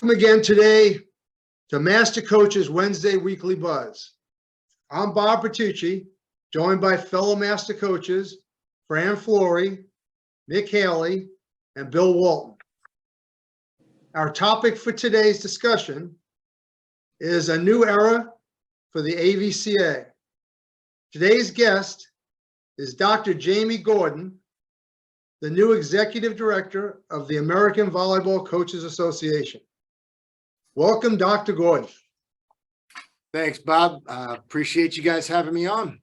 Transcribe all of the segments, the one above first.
Welcome again today to MasterCoaches Wednesday Weekly Buzz. I'm Bob Bertucci, joined by fellow Master Coaches Fran Flory, Nick Haley, and Bill Walton. Our topic for today's discussion is a new era for the AVCA. Today's guest is Dr. Jaime Gordon, the new Executive Director of the American Volleyball Coaches Association. Welcome, Dr. Gordon. Thanks, Bob. Appreciate you guys having me on.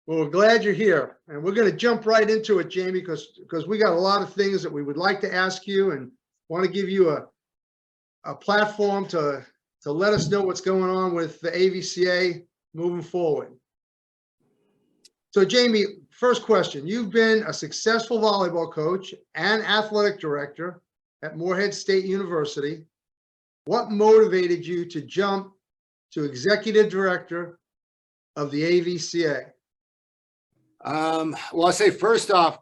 Well, we're glad you're here. And we're going to jump right into it, Jaime, because we got a lot of things that we would like to ask you and want to give you a platform to let us know what's going on with the AVCA moving forward. So, Jaime, first question. You've been a successful volleyball coach and athletic director at Morehead State University. What motivated you to jump to executive director of the AVCA? Well, I'll say first off,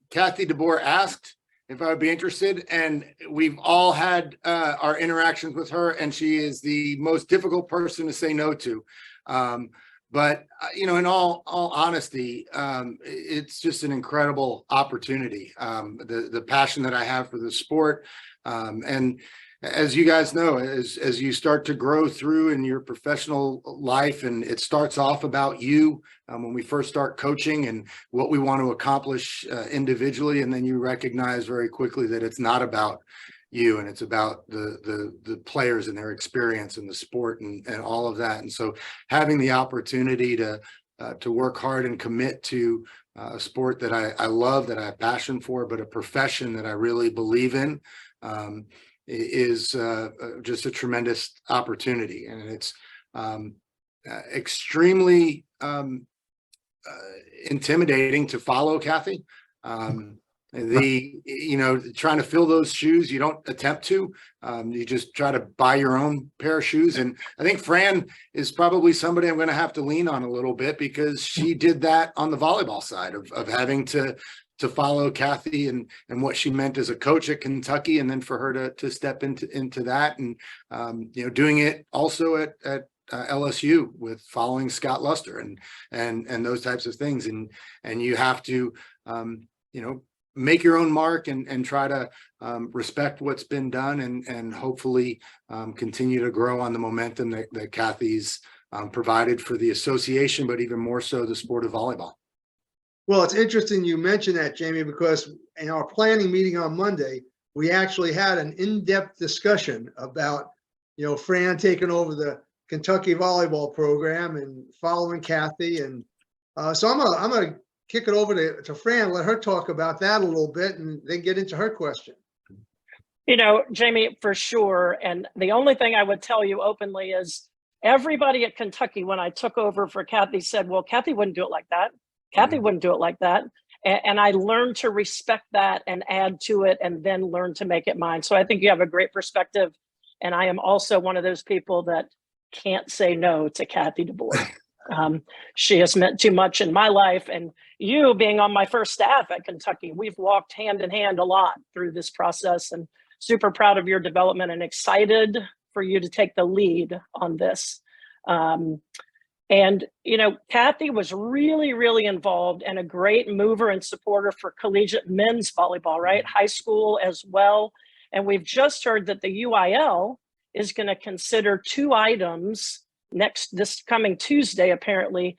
Kathy DeBoer asked if I would be interested, and we've all had our interactions with her, and she is the most difficult person to say no to. But you know, in all honesty, it's just an incredible opportunity. The passion that I have for the sport, and as you guys know, as you start to grow through in your professional life, and it starts off about you when we first start coaching and what we want to accomplish individually, and then you recognize very quickly that it's not about you, and it's about the players and their experience in the sport and all of that. And so having the opportunity to work hard and commit to a sport that I love, that I have passion for, but a profession that I really believe in, is just a tremendous opportunity. And it's extremely intimidating to follow Kathy. Trying to fill those shoes, you don't attempt to, you just try to buy your own pair of shoes. And I think Fran is probably somebody I'm going to have to lean on a little bit, because she did that on the volleyball side of having to follow Kathy and what she meant as a coach at Kentucky, and then for her to step into that, and doing it also at LSU with following Scott Luster and those types of things. And you have to make your own mark and try to respect what's been done, and hopefully continue to grow on the momentum that Kathy's provided for the association, but even more so the sport of volleyball. Well, it's interesting you mentioned that, Jaime, because in our planning meeting on Monday, we actually had an in-depth discussion about, Fran taking over the Kentucky volleyball program and following Kathy. And so I'm gonna kick it over to Fran, let her talk about that a little bit, and then get into her question. Jaime, for sure. And the only thing I would tell you openly is everybody at Kentucky, when I took over for Kathy, said, well, Kathy wouldn't do it like that. Kathy wouldn't do it like that. And I learned to respect that and add to it, and then learn to make it mine. So I think you have a great perspective. And I am also one of those people that can't say no to Kathy DeBoer. She has meant too much in my life. And you being on my first staff at Kentucky, we've walked hand in hand a lot through this process, and super proud of your development and excited for you to take the lead on this. Kathy was really, really involved and a great mover and supporter for collegiate men's volleyball, right? High school as well. And we've just heard that the UIL is going to consider 2 items this coming Tuesday, apparently,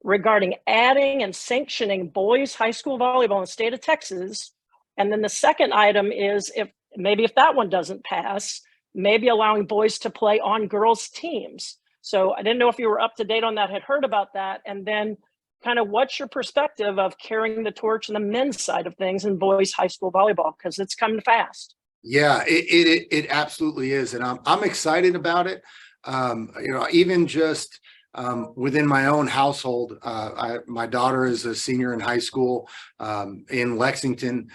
regarding adding and sanctioning boys high school volleyball in the state of Texas. And then the second item is, if that one doesn't pass, maybe allowing boys to play on girls' teams. So I didn't know if you were up to date on that, had heard about that. And then kind of what's your perspective of carrying the torch on the men's side of things in boys high school volleyball, because it's coming fast. Yeah, it absolutely is. And I'm excited about it. Even just within my own household, my daughter is a senior in high school in Lexington,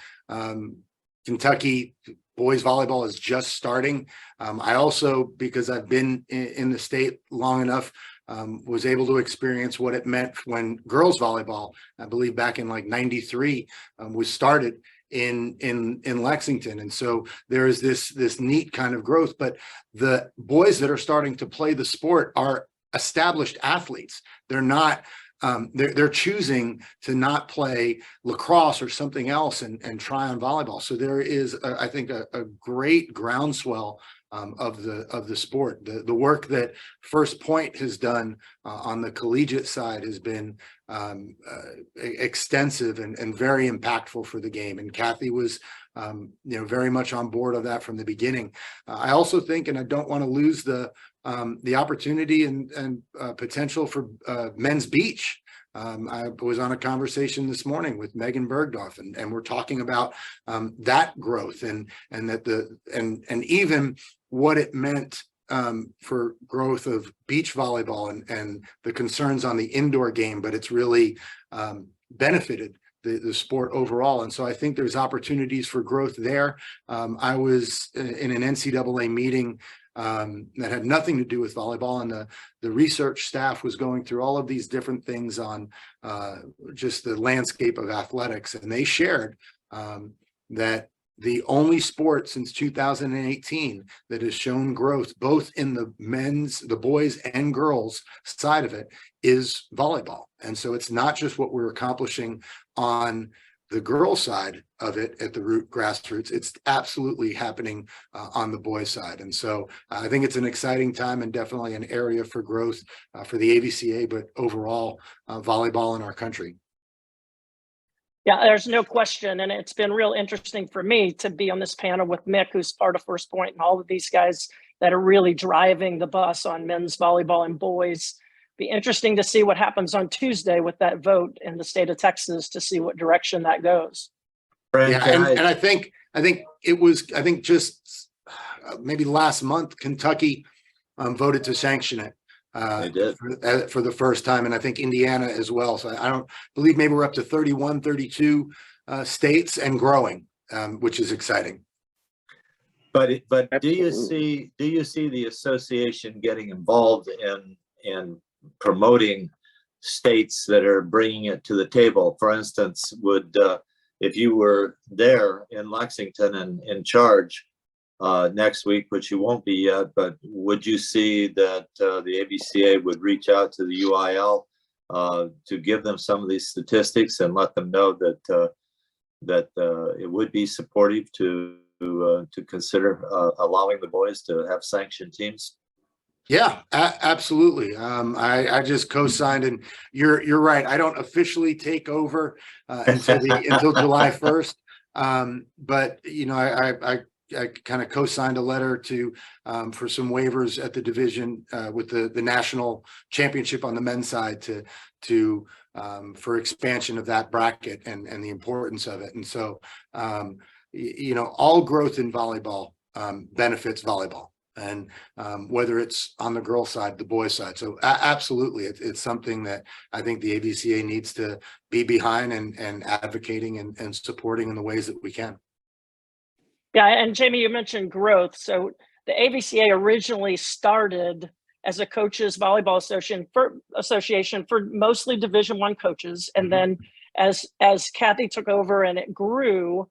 Kentucky. Boys volleyball is just starting. I also, because I've been in the state long enough, was able to experience what it meant when girls volleyball, I believe back in like '93, was started in Lexington. And so there is this neat kind of growth, but the boys that are starting to play the sport are established athletes. They're not, they're choosing to not play lacrosse or something else and try on volleyball. So there is, I think, a great groundswell of the sport. The work that First Point has done on the collegiate side has been extensive and very impactful for the game. And Kathy was, very much on board of that from the beginning. I also think, and I don't want to lose the opportunity and potential for men's beach. I was on a conversation this morning with Megan Bergdorf, and we're talking about that growth and that and even what it meant for growth of beach volleyball and the concerns on the indoor game, but it's really benefited the sport overall. And so I think there's opportunities for growth there. I was in an NCAA meeting that had nothing to do with volleyball, and the research staff was going through all of these different things on just the landscape of athletics, and they shared that the only sport since 2018 that has shown growth both in the boys and girls side of it is volleyball. And so it's not just what we're accomplishing on the girl side of it at the grassroots, it's absolutely happening on the boys side. And so I think it's an exciting time and definitely an area for growth for the AVCA, but overall volleyball in our country. Yeah, there's no question. And it's been real interesting for me to be on this panel with Mick, who's part of First Point, and all of these guys that are really driving the bus on men's volleyball and boys. Be interesting to see what happens on Tuesday with that vote in the state of Texas to see what direction that goes. Yeah, and I think it was just maybe last month, Kentucky voted to sanction it. They did. For the first time, and I think Indiana as well. So I don't believe maybe we're up to 31, 32 states and growing, which is exciting. But do you see the association getting involved in promoting states that are bringing it to the table? For instance, would if you were there in Lexington and in charge next week, which you won't be yet, but would you see that the AVCA would reach out to the UIL to give them some of these statistics and let them know that it would be supportive to consider allowing the boys to have sanctioned teams? Yeah, absolutely. I just co-signed, and you're right. I don't officially take over until July 1st. But I kind of co-signed a letter to for some waivers at the division with the national championship on the men's side to for expansion of that bracket and the importance of it. And so all growth in volleyball benefits volleyball, and whether it's on the girl side, the boys side. So absolutely, it's something that I think the AVCA needs to be behind and advocating and supporting in the ways that we can. Yeah, and Jamie, you mentioned growth. So the AVCA originally started as a coaches volleyball association for mostly Division I coaches, and then as Kathy took over and it grew,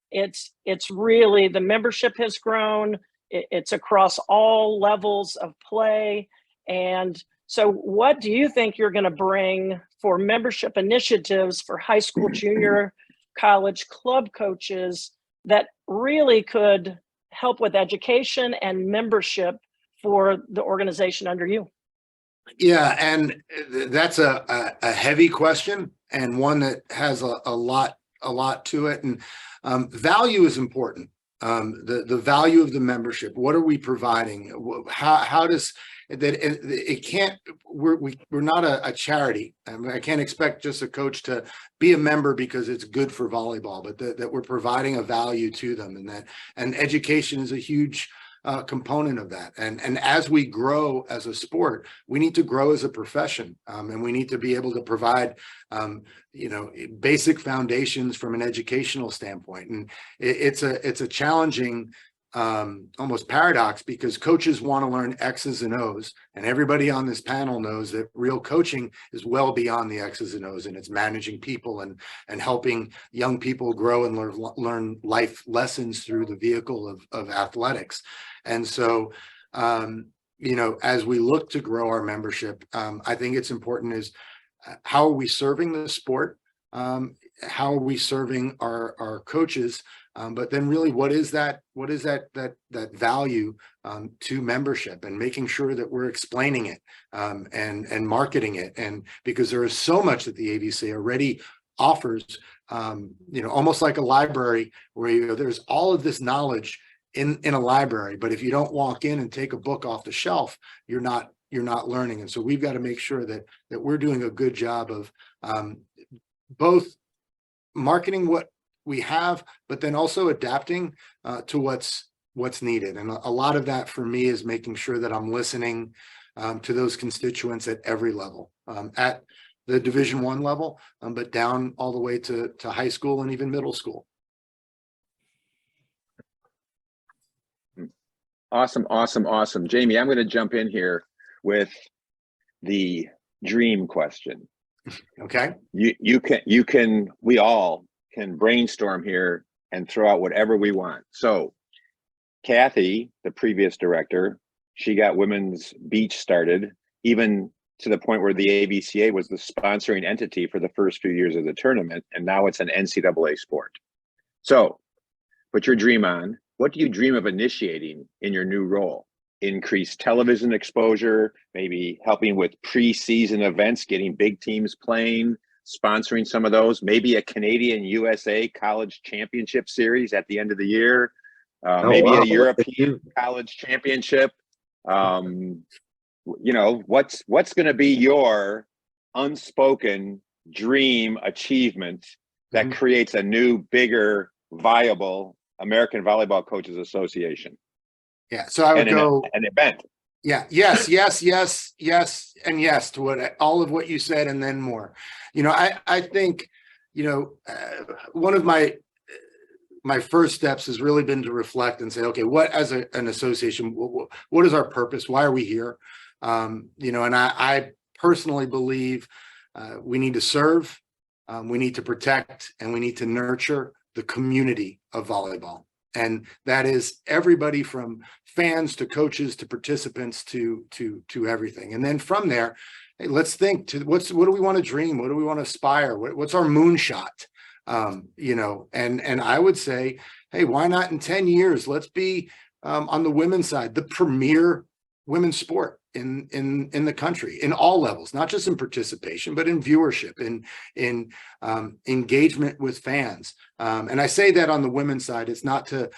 it's really the membership has grown. It's across all levels of play. And so what do you think you're going to bring for membership initiatives for high school, junior, college club coaches that really could help with education and membership for the organization under you? Yeah, and that's a heavy question, and one that has a lot to it. And value is important. The value of the membership. What are we providing? How does that? It can't. We're not a charity. I can't expect just a coach to be a member because it's good for volleyball, but that we're providing a value to them, and education is a huge component of that. And as we grow as a sport, we need to grow as a profession, and we need to be able to provide basic foundations from an educational standpoint. And it's a challenging almost paradox, because coaches want to learn X's and O's, and everybody on this panel knows that real coaching is well beyond the X's and O's, and it's managing people and helping young people grow and learn life lessons through the vehicle of athletics. And so, you know, as we look to grow our membership, I think it's important is how are we serving the sport? How are we serving our coaches? But then really, what is that value to membership, and making sure that we're explaining it and marketing it. And because there is so much that the AVCA already offers, you know, almost like a library where there's all of this knowledge in a library, but if you don't walk in and take a book off the shelf, you're not learning. And so we've got to make sure that we're doing a good job of both marketing what we have, but then also adapting to what's needed. And a lot of that for me is making sure that I'm listening to those constituents at every level, at the Division I level, but down all the way to high school and even middle school. Awesome, awesome, awesome. Jamie, I'm going to jump in here with the dream question. Okay. We all can brainstorm here and throw out whatever we want. So Kathy, the previous director, she got women's beach started, even to the point where the AVCA was the sponsoring entity for the first few years of the tournament. And now it's an NCAA sport. So put your dream on. What do you dream of initiating in your new role? Increased television exposure, maybe helping with preseason events, getting big teams playing, sponsoring some of those, maybe a Canadian USA college championship series at the end of the year, maybe a European college championship. You know, what's going to be your unspoken dream achievement that creates a new, bigger, viable American Volleyball Coaches Association? Yeah. So I would go an event. Yeah. Yes, and yes to all of what you said, and then more. You know, I think, you know, one of my first steps has really been to reflect and say, okay, what as an association, what is our purpose? Why are we here? You know, and I personally believe we need to serve, we need to protect, and we need to nurture the community of volleyball. And that is everybody from fans to coaches to participants to everything. And then from there, hey, let's think to what do we want to dream? What do we want to aspire? What's our moonshot? You know, and I would say, hey, why not in 10 years? Let's be on the women's side, the premier women's sport in the country, in all levels, not just in participation, but in viewership, in engagement with fans. And I say that on the women's side, it's not to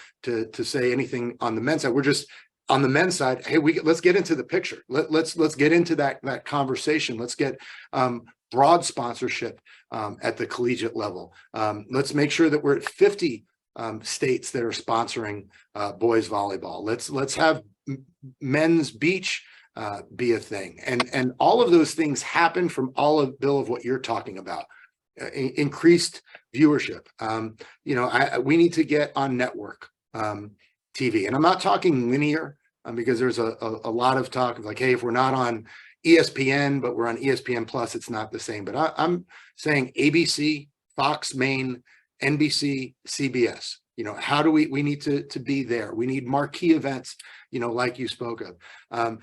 say anything on the men's side. We're just on the men's side. Hey, let's get into the picture. Let's get into that conversation. Let's get broad sponsorship at the collegiate level. Let's make sure that we're at 50 states that are sponsoring boys volleyball. Let's have men's beach be a thing, and all of those things happen from all of Bill of what you're talking about. Increased viewership. You know, we need to get on network TV, and I'm not talking linear because there's a lot of talk of like, hey, if we're not on ESPN but we're on ESPN Plus, it's not the same. But I'm saying ABC, Fox, Main, NBC, CBS. You know, how do we need to be there? We need marquee events, you know, like you spoke of.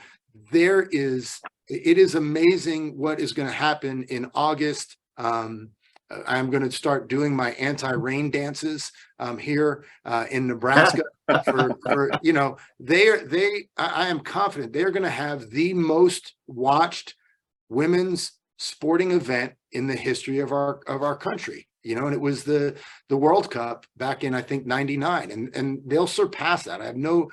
It is amazing what is going to happen in August. I'm going to start doing my anti-rain dances here in Nebraska. for you know, I am confident they're going to have the most watched women's sporting event in the history of our country. You know, and it was the World Cup back in, I think, 99, and they'll surpass that. I have no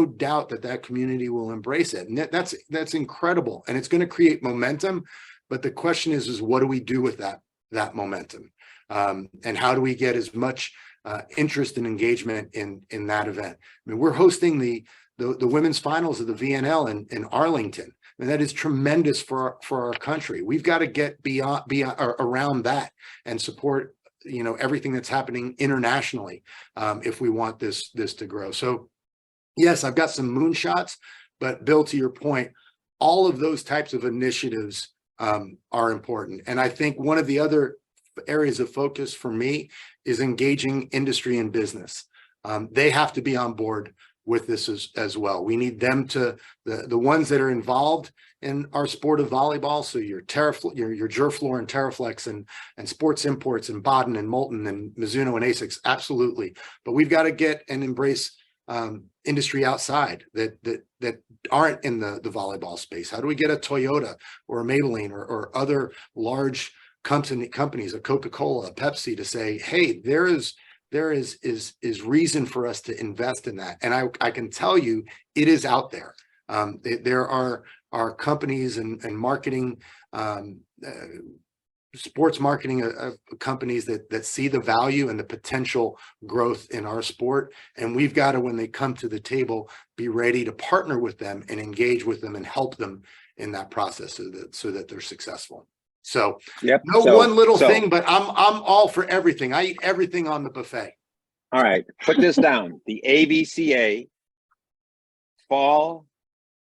doubt that community will embrace it. And that's incredible. And it's going to create momentum. But the question is what do we do with that momentum? And how do we get as much interest and engagement in that event? I mean, we're hosting the women's finals of the VNL in Arlington. And that is tremendous for our country. We've got to get beyond or around that and support, you know, everything that's happening internationally if we want this to grow. So yes, I've got some moonshots, but Bill, to your point, all of those types of initiatives are important. And I think one of the other areas of focus for me is engaging industry and business. They have to be on board with this as well. We need them to, the ones that are involved in our sport of volleyball. So your Gerflor and Terraflex and Sports Imports and Baden and Molten and Mizuno and ASICS, absolutely. But we've got to get and embrace industry outside that aren't in the volleyball space. How do we get a Toyota or a Maybelline or other large companies, a Coca-Cola, a Pepsi, to say, hey, there is reason for us to invest in that. And I can tell you, it is out there. There are companies and marketing, sports marketing companies that see the value and the potential growth in our sport. And we've got to, when they come to the table, be ready to partner with them and engage with them and help them in that process so that they're successful. So one little thing, but I'm all for everything. I eat everything on the buffet. All right, put this down. The AVCA Fall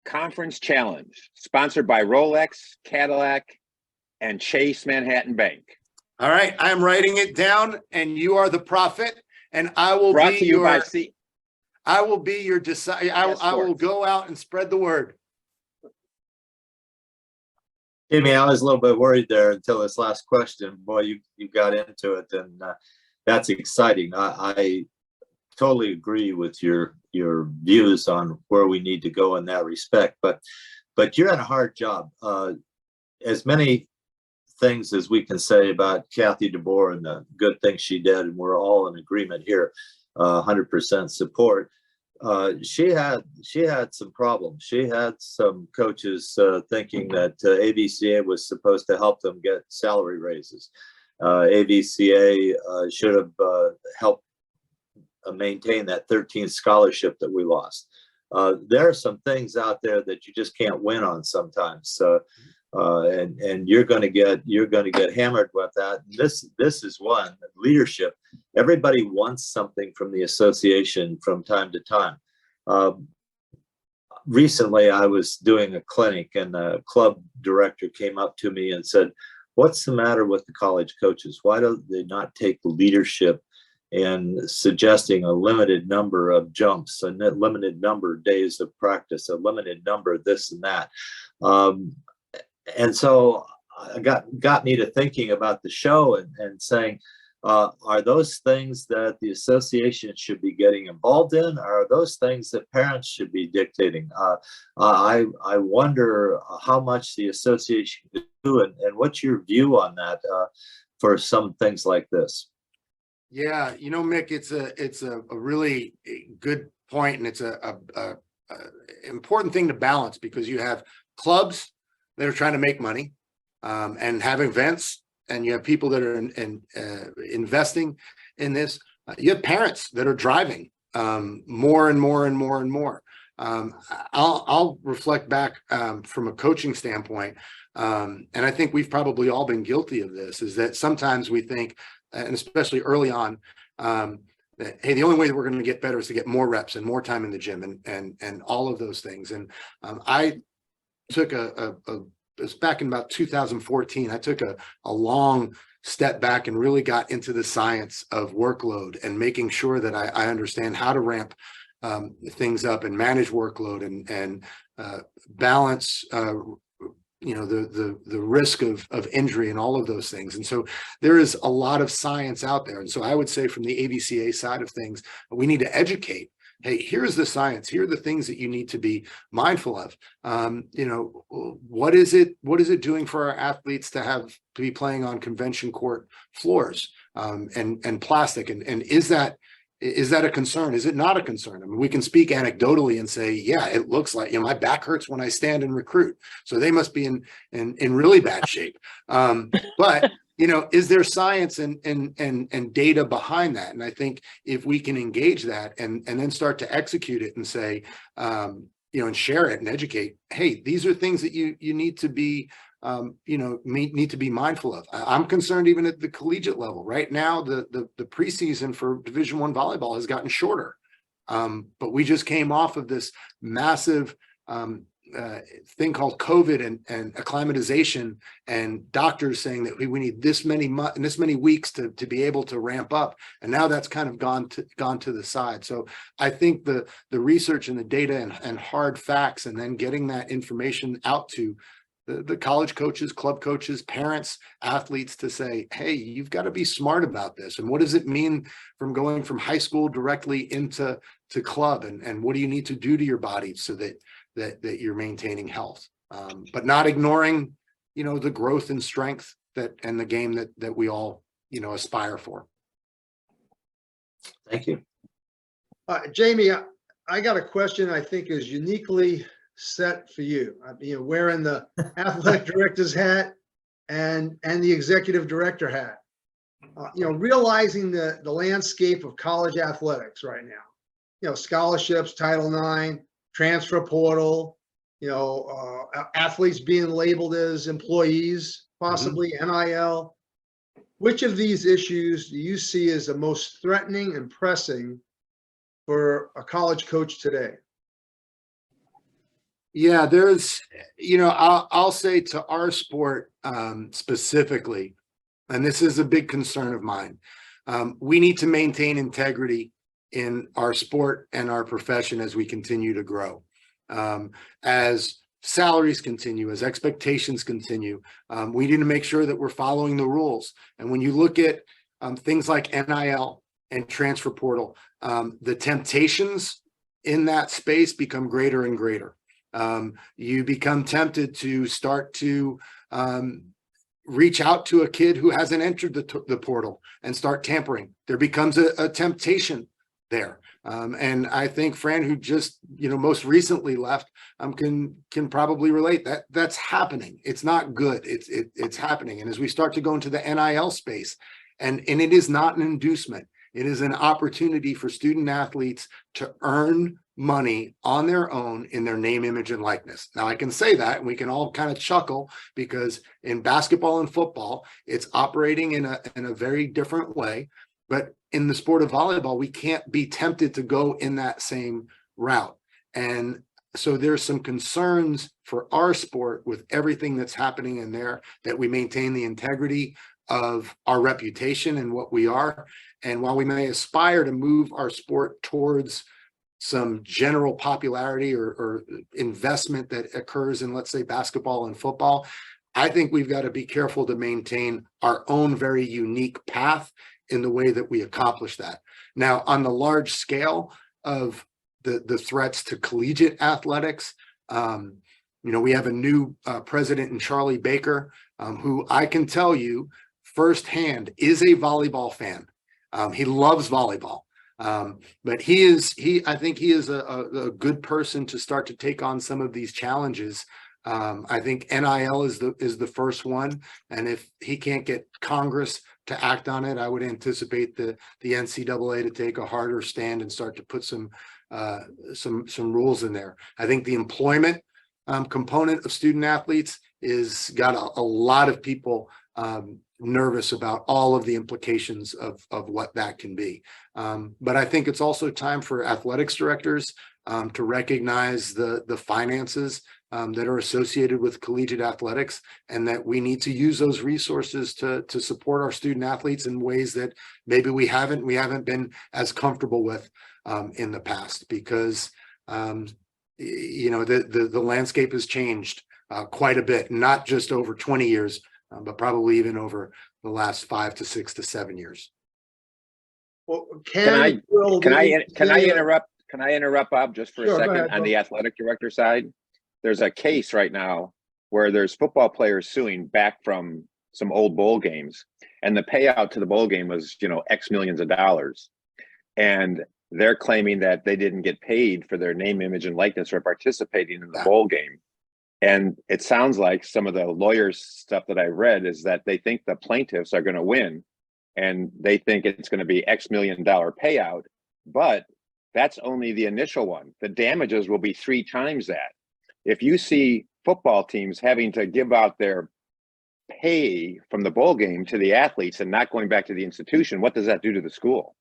Conference Challenge, sponsored by Rolex, Cadillac, and Chase Manhattan Bank. All right, I'm writing it down, and you are the prophet, and I will Brought be to you your. by C. I will be your decide. I will go out and spread the word. Jamie, I was a little bit worried there until this last question. Boy, you got into it, and that's exciting. I totally agree with your views on where we need to go in that respect. But you're in a hard job. As many things as we can say about Kathy DeBoer and the good things she did, and we're all in agreement here, 100% support. She had some problems. She had some coaches thinking that AVCA was supposed to help them get salary raises. AVCA should have helped maintain that 13th scholarship that we lost. There are some things out there that you just can't win on sometimes. And you're going to get hammered with that. This is one leadership. Everybody wants something from the association from time to time. Recently, I was doing a clinic, and a club director came up to me and said, "What's the matter with the college coaches? Why don't they not take leadership in suggesting a limited number of jumps, a limited number of days of practice, a limited number of this and that?" And so got me to thinking about the show and saying, are those things that the association should be getting involved in? Or are those things that parents should be dictating? I wonder how much the association can do, and what's your view on that for some things like this? Yeah, Mick, it's a really good point, and it's a important thing to balance, because you have clubs that are trying to make money and have events, and you have people that are investing in this. You have parents that are driving more and more and more and more. I'll reflect back from a coaching standpoint, and I think we've probably all been guilty of this, is that sometimes we think, and especially early on, that, hey, the only way that we're going to get better is to get more reps and more time in the gym and all of those things. And I took it was back in about 2014, I took a long step back and really got into the science of workload and making sure that I understand how to ramp things up and manage workload and balance the risk of injury and all of those things. And so there is a lot of science out there. And so I would say, from the AVCA side of things, we need to educate. Hey, here's the science. Here are the things that you need to be mindful of. What is it doing for our athletes to be playing on convention court floors and plastic? And is that a concern? Is it not a concern? I mean, we can speak anecdotally and say, yeah, it looks like, my back hurts when I stand and recruit, so they must be in really bad shape. But is there science and data behind that? And I think if we can engage that and then start to execute it and say, and share it and educate, hey, these are things that you need to be, need to be mindful of. I'm concerned even at the collegiate level. Right now, the preseason for Division I volleyball has gotten shorter. But we just came off of this massive thing called COVID and acclimatization, and doctors saying that we need this many weeks to be able to ramp up. And now that's kind of gone to the side. So I think the research and the data and hard facts, and then getting that information out to the college coaches, club coaches, parents, athletes, to say, hey, you've got to be smart about this. And what does it mean from going from high school directly into club? And what do you need to do to your body so that you're maintaining health, but not ignoring, the growth and strength and the game that we all, aspire for. Thank you. Jamie, I got a question I think is uniquely set for you. Wearing the athletic director's hat and the executive director hat. Realizing the landscape of college athletics right now. Scholarships, Title IX, transfer portal, athletes being labeled as employees, possibly NIL. Which of these issues do you see as the most threatening and pressing for a college coach today? Yeah, there's, I'll say to our sport specifically, and this is a big concern of mine, we need to maintain integrity in our sport and our profession as we continue to grow. As salaries continue, as expectations continue, we need to make sure that we're following the rules. And when you look at things like NIL and transfer portal, the temptations in that space become greater and greater. You become tempted to start to reach out to a kid who hasn't entered the portal and start tampering. There becomes a temptation there. And I think Fran, who just, most recently left, can probably relate that that's happening. It's not good. It's happening. And as we start to go into the NIL space, and it is not an inducement, it is an opportunity for student athletes to earn money on their own in their name, image, and likeness. Now I can say that and we can all kind of chuckle, because in basketball and football, it's operating in a very different way. But in the sport of volleyball, we can't be tempted to go in that same route. And so there's some concerns for our sport with everything that's happening in there, that we maintain the integrity of our reputation and what we are. And while we may aspire to move our sport towards some general popularity or investment that occurs in, let's say, basketball and football, I think we've got to be careful to maintain our own very unique path in the way that we accomplish that. Now, on the large scale of the threats to collegiate athletics, we have a new president in Charlie Baker, who I can tell you firsthand is a volleyball fan. He loves volleyball. But I think he is a good person to start to take on some of these challenges. I think NIL is the first one. And if he can't get Congress to act on it, I would anticipate the NCAA to take a harder stand and start to put some rules in there. I think the employment component of student athletes is got a lot of people nervous about all of the implications of what that can be. But I think it's also time for athletics directors to recognize the finances that are associated with collegiate athletics, and that we need to use those resources to support our student athletes in ways that maybe we haven't been as comfortable with in the past, because the landscape has changed quite a bit, not just over 20 years, but probably even over the last 5 to 6 to 7 years. Well, Can I interrupt? Can I interrupt, Bob, just for a second? Ahead, on the athletic director side? There's a case right now where there's football players suing back from some old bowl games, and the payout to the bowl game was, X millions of dollars. And they're claiming that they didn't get paid for their name, image, and likeness for participating in the bowl game. And it sounds like some of the lawyers' stuff that I read is that they think the plaintiffs are going to win, and they think it's going to be X million dollar payout, but that's only the initial one. The damages will be 3 times that. If you see football teams having to give out their pay from the bowl game to the athletes and not going back to the institution, what does that do to the school?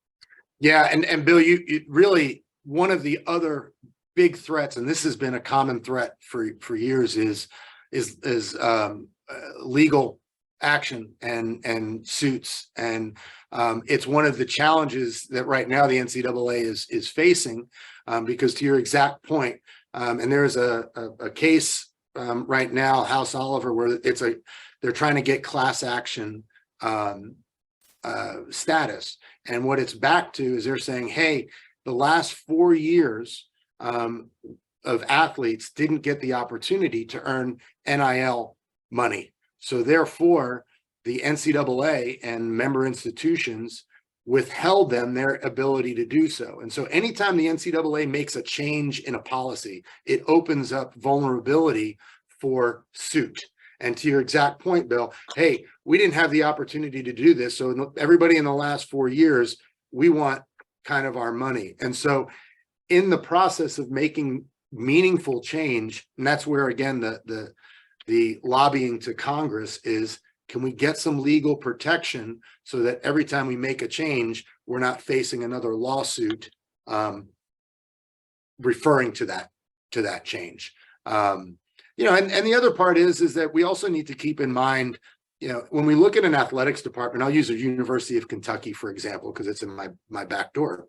Yeah, and Bill, you really one of the other big threats, and this has been a common threat for years, is legal action and suits. And it's one of the challenges that right now the NCAA is facing, because to your exact point, and there's a case right now, House Oliver, where they're trying to get class action status. And what it's back to is they're saying, hey, the last 4 years of athletes didn't get the opportunity to earn NIL money. So therefore, the NCAA and member institutions withheld them their ability to do so. And so anytime the NCAA makes a change in a policy, it opens up vulnerability for suit. And to your exact point, Bill, hey, we didn't have the opportunity to do this. So everybody in the last 4 years, we want kind of our money. And so in the process of making meaningful change, and that's where, again, the lobbying to Congress is, can we get some legal protection so that every time we make a change, we're not facing another lawsuit referring to that change. And the other part is that we also need to keep in mind, when we look at an athletics department, I'll use the University of Kentucky, for example, because it's in my back door.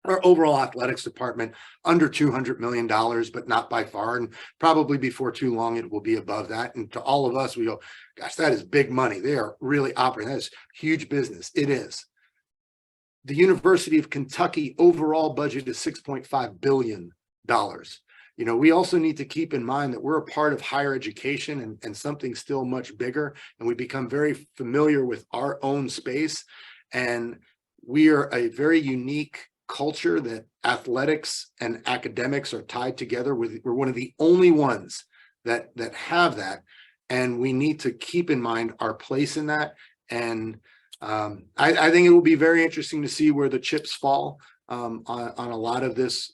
Our overall athletics department under $200 million, but not by far. And probably before too long, it will be above that. And to all of us, we go, gosh, that is big money. They are really operating. That is huge business. It is. The University of Kentucky overall budget is $6.5 billion. We also need to keep in mind that we're a part of higher education and something still much bigger. And we become very familiar with our own space. And we are a very unique culture that athletics and academics are tied together with. We're one of the only ones that have that, and we need to keep in mind our place in that. And I think it will be very interesting to see where the chips fall on a lot of this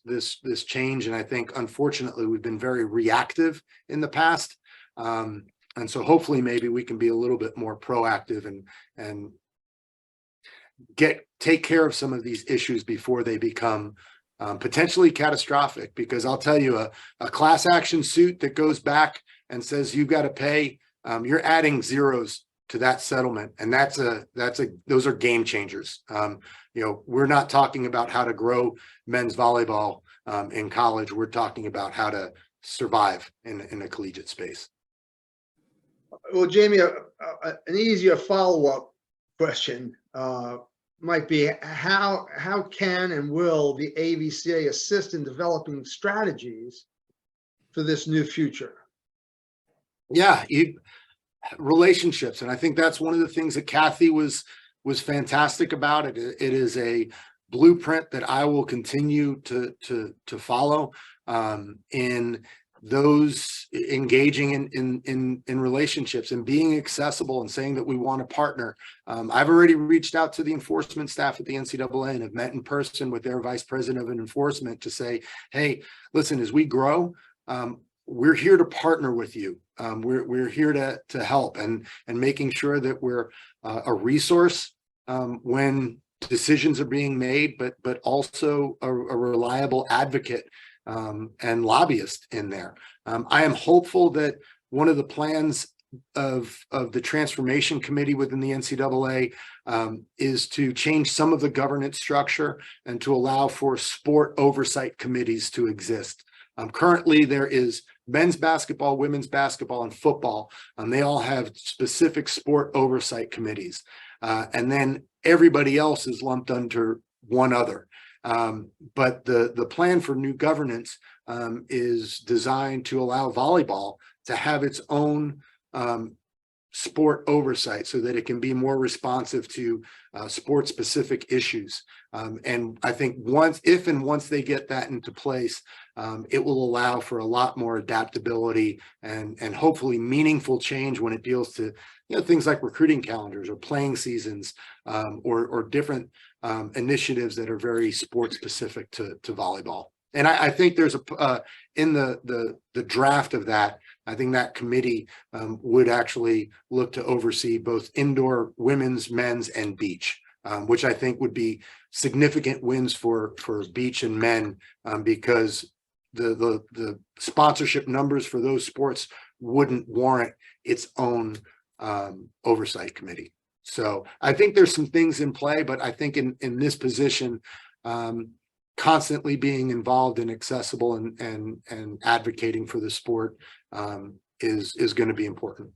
change. And I think, unfortunately, we've been very reactive in the past, and so hopefully maybe we can be a little bit more proactive and take care of some of these issues before they become potentially catastrophic. Because I'll tell you, a class action suit that goes back and says you've got to pay, you're adding zeros to that settlement, and those are game changers. We're not talking about how to grow men's volleyball in college. We're talking about how to survive in a collegiate space. Well, Jamie, an easier follow-up question might be, how can and will the AVCA assist in developing strategies for this new future? Yeah, relationships. And I think that's one of the things that Kathy was fantastic about. It is a blueprint that I will continue to follow in those engaging in relationships and being accessible and saying that we want to partner. I've already reached out to the enforcement staff at the NCAA and have met in person with their vice president of enforcement to say, hey, listen, as we grow, we're here to partner with you. We're here to help and making sure that we're a resource when decisions are being made, but also a reliable advocate and lobbyist in there. I am hopeful that one of the plans of the transformation committee within the NCAA is to change some of the governance structure and to allow for sport oversight committees to exist. Currently, there is men's basketball, women's basketball, and football. They all have specific sport oversight committees. And then everybody else is lumped under one other. But the plan for new governance is designed to allow volleyball to have its own sport oversight so that it can be more responsive to sport specific issues. And I think once they get that into place, it will allow for a lot more adaptability and hopefully meaningful change when it deals to things like recruiting calendars or playing seasons or different initiatives that are very sport specific to volleyball. And I think there's in the draft of that, I think that committee would actually look to oversee both indoor, women's, men's, and beach. which I think would be significant wins for beach and men, because the sponsorship numbers for those sports wouldn't warrant its own oversight committee. So I think there's some things in play, but I think in this position, constantly being involved and accessible and advocating for the sport is going to be important.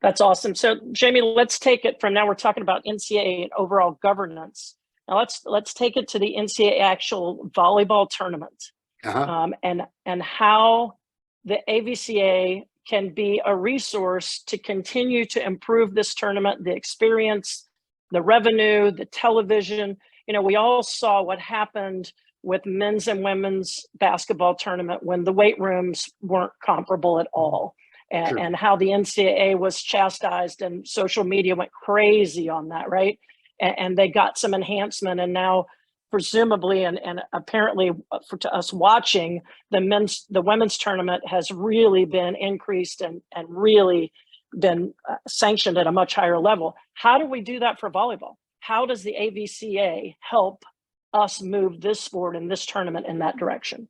That's awesome. So Jamie, let's take it from now. We're talking about NCAA and overall governance. Now let's take it to the NCAA actual volleyball tournament, and how the AVCA can be a resource to continue to improve this tournament, the experience, the revenue, the television. You know, we all saw what happened with men's and women's basketball tournament when the weight rooms weren't comparable at all, and how the NCAA was chastised and social media went crazy on that, right? And they got some enhancement, and now presumably and apparently to us watching, the women's tournament has really been increased and really been sanctioned at a much higher level. How do we do that for volleyball? How does the AVCA help us move this sport and this tournament in that direction?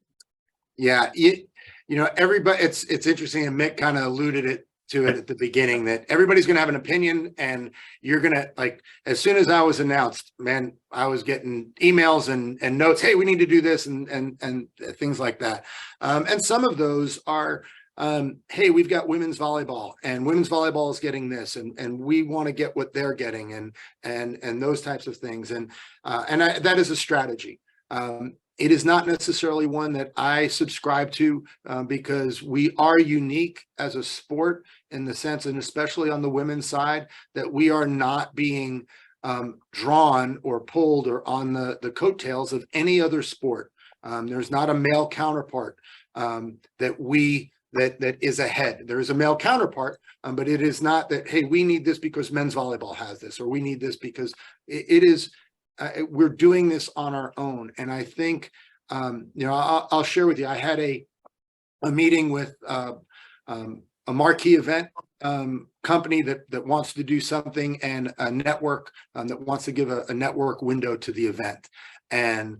Yeah, you know, everybody, it's interesting, and Mick kind of alluded to it at the beginning, that everybody's going to have an opinion, and you're going to, like, as soon as I was announced, man, I was getting emails and notes, hey, we need to do this and things like that. And some of those are, hey, we've got women's volleyball, and women's volleyball is getting this, and we want to get what they're getting, and those types of things. And that is a strategy. It is not necessarily one that I subscribe to, because we are unique as a sport in the sense, and especially on the women's side, that we are not being drawn or pulled or on the coattails of any other sport. There's not a male counterpart that is ahead. There is a male counterpart, but it is not that, hey, we need this because men's volleyball has this, or we need this because it is. We're doing this on our own. And I think, you know, I'll share with you, I had a meeting with a marquee event company that wants to do something, and a network that wants to give a network window to the event. And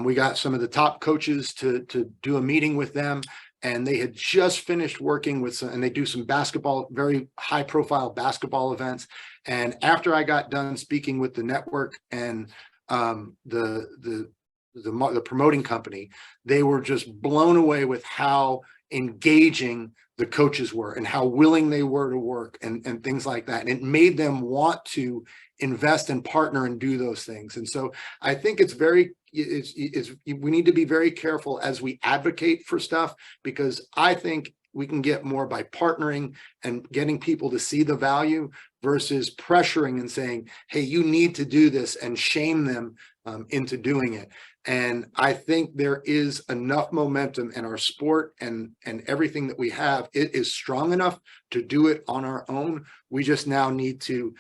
we got some of the top coaches to do a meeting with them. And they had just finished working with some, and they do some basketball, very high profile basketball events. And after I got done speaking with the network and the promoting company, they were just blown away with how engaging the coaches were and how willing they were to work and things like that. And it made them want to invest and partner and do those things. And so I think we need to be very careful as we advocate for stuff, because I think we can get more by partnering and getting people to see the value versus pressuring and saying, hey, you need to do this, and shame them into doing it. And I think there is enough momentum in our sport and everything that we have. It is strong enough to do it on our own. We just now need to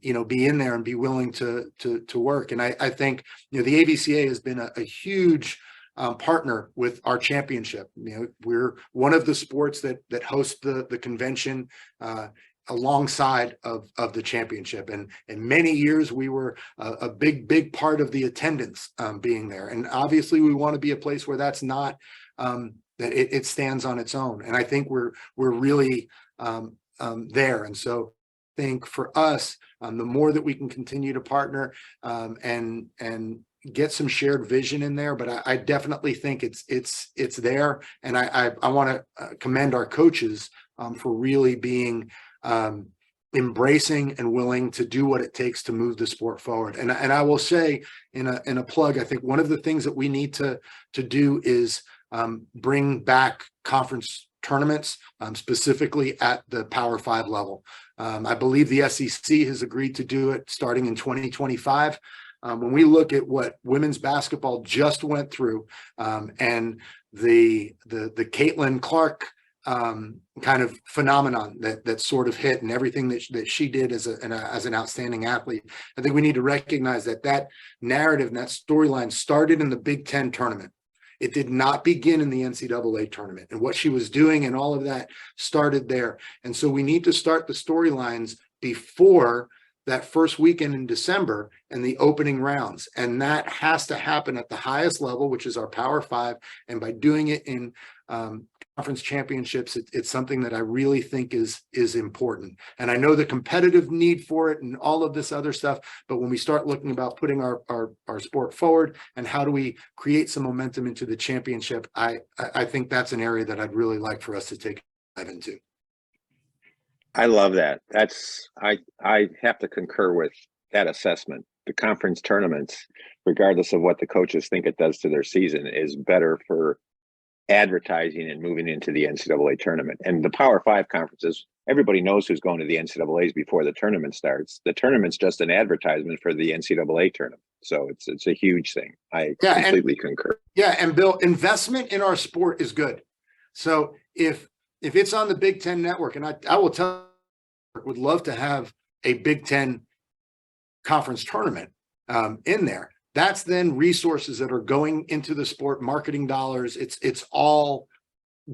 you know, be in there and be willing to work. And I think, you know, the AVCA has been a huge partner with our championship. You know, we're one of the sports that host the convention alongside of the championship. And in many years, we were a big part of the attendance being there. And obviously we want to be a place where that's not, that it stands on its own. And I think we're really there. And so I think for us, the more that we can continue to partner and get some shared vision in there, but I definitely think it's there. And I want to commend our coaches for really being embracing and willing to do what it takes to move the sport forward. And I will say in a plug, I think one of the things that we need to do is bring back conference tournaments, specifically at the Power 5 level. I believe the SEC has agreed to do it starting in 2025. When we look at what women's basketball just went through, and the Caitlin Clark kind of phenomenon that sort of hit, and everything that she did as an outstanding athlete, I think we need to recognize that narrative and that storyline started in the Big Ten tournament. It did not begin in the NCAA tournament, and what she was doing and all of that started there. And so we need to start the storylines before that first weekend in December and the opening rounds. And that has to happen at the highest level, which is our Power Five. And by doing it in conference championships, it's something that I really think is important. And I know the competitive need for it and all of this other stuff, but when we start looking about putting our sport forward and how do we create some momentum into the championship, I think that's an area that I'd really like for us to take a dive into. I love that. I have to concur with that assessment. The conference tournaments, regardless of what the coaches think it does to their season, is better for advertising and moving into the NCAA tournament. And the Power Five conferences, everybody knows who's going to the NCAAs before the tournament starts. The tournament's just an advertisement for the NCAA tournament. So it's a huge thing. I completely concur. Yeah, and Bill, investment in our sport is good. So if it's on the Big Ten network, and I will tell you, would love to have a Big Ten conference tournament in there. That's then resources that are going into the sport, marketing dollars. It's all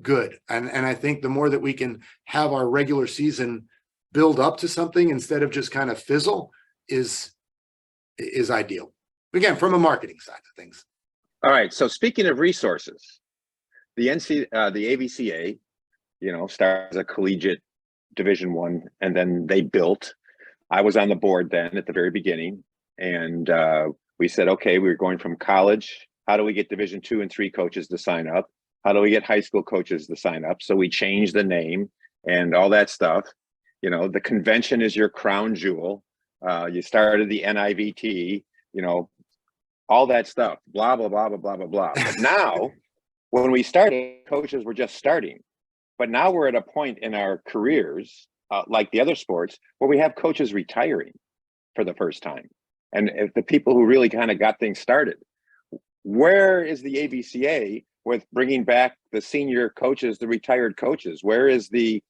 good. And I think the more that we can have our regular season build up to something instead of just kind of fizzle is ideal. Again, from a marketing side of things. All right. So speaking of resources, the AVCA, started as a collegiate Division I, and then they built. I was on the board then at the very beginning, and we said, okay, we're going from college. How do we get Division II and III coaches to sign up? How do we get high school coaches to sign up? So we changed the name and all that stuff. The convention is your crown jewel. You started the NIVT, all that stuff, blah, blah, blah, blah, blah, blah, blah. But now, when we started, coaches were just starting. But now we're at a point in our careers, like the other sports, where we have coaches retiring for the first time. And if the people who really kind of got things started, where is the AVCA with bringing back the senior coaches, the retired coaches? Where is the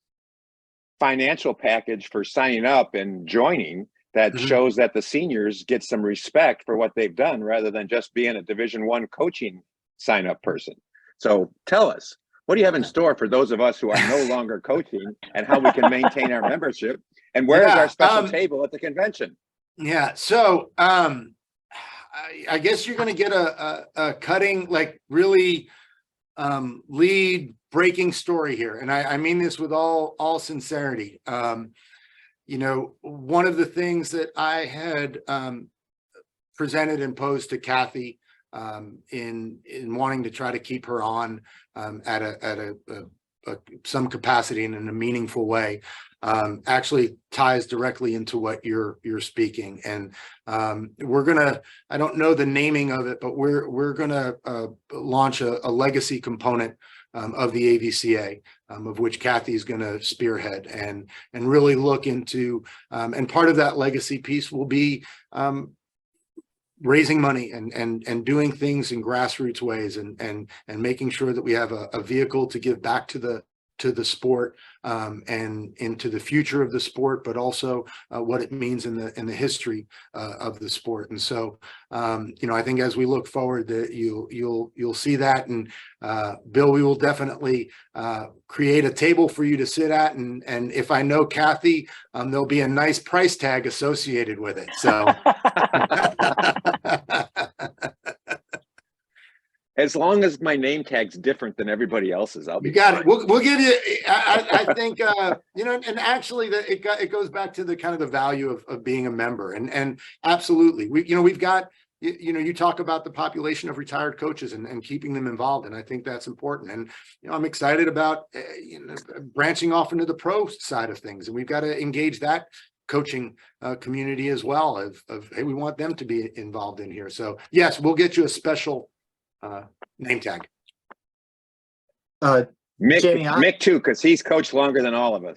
financial package for signing up and joining that shows that the seniors get some respect for what they've done rather than just being a Division I coaching sign-up person? So tell us, what do you have in store for those of us who are no longer coaching, and how we can maintain our membership? And where is our special table at the convention? Yeah. So I guess you're going to get a cutting, like really lead breaking story here. And I mean this with all sincerity. One of the things that I had presented and posed to Kathy in wanting to try to keep her on at some capacity and in a meaningful way actually ties directly into what you're speaking. And we're gonna, I don't know the naming of it, but we're gonna launch a legacy component of the AVCA, of which Kathy is going to spearhead and really look into, and part of that legacy piece will be raising money and doing things in grassroots ways and making sure that we have a vehicle to give back to the sport and into the future of the sport, but also what it means in the history of the sport. And so, I think as we look forward, that you'll see that. And Bill, we will definitely create a table for you to sit at. And if I know Kathy, there'll be a nice price tag associated with it. So. As long as my name tag's different than everybody else's, I'll be. You got fine. it. We'll give you. I think and actually that it goes back to the kind of the value of being a member, and absolutely we've got you talk about the population of retired coaches and keeping them involved, and I think that's important. And I'm excited about branching off into the pro side of things, and we've got to engage that coaching community as well. Of hey, we want them to be involved in here. So yes, we'll get you a special name tag. Mick too, because he's coached longer than all of us.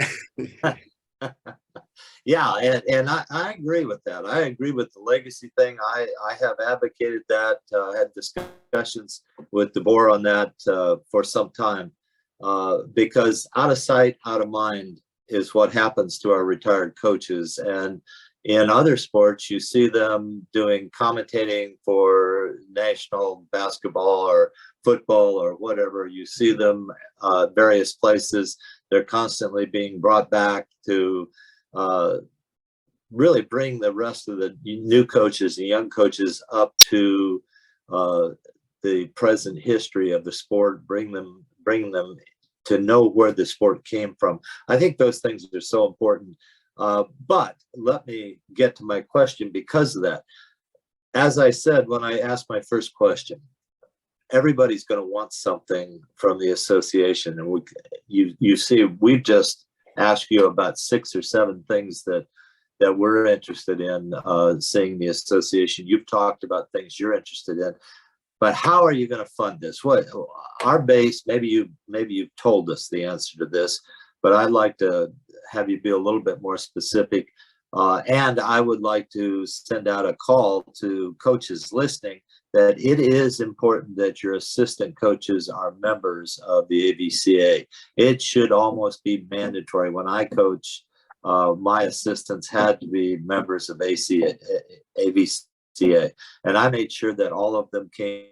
Yeah, and I agree with that. I agree with the legacy thing. I have advocated that, had discussions with DeBoer on that for some time, because out of sight, out of mind is what happens to our retired coaches. And in other sports, you see them doing commentating for national basketball or football or whatever. You see them various places. They're constantly being brought back to really bring the rest of the new coaches and young coaches up to the present history of the sport, bring them to know where the sport came from. I think those things are so important. But let me get to my question because of that. As I said, when I asked my first question, everybody's going to want something from the association. And you see, we've just asked you about 6 or 7 things that we're interested in seeing the association. You've talked about things you're interested in, but how are you going to fund this? What our base, maybe you've told us the answer to this, but I'd like to have you be a little bit more specific. And I would like to send out a call to coaches listening that it is important that your assistant coaches are members of the AVCA. It should almost be mandatory. When I coach, my assistants had to be members of AVCA, and I made sure that all of them came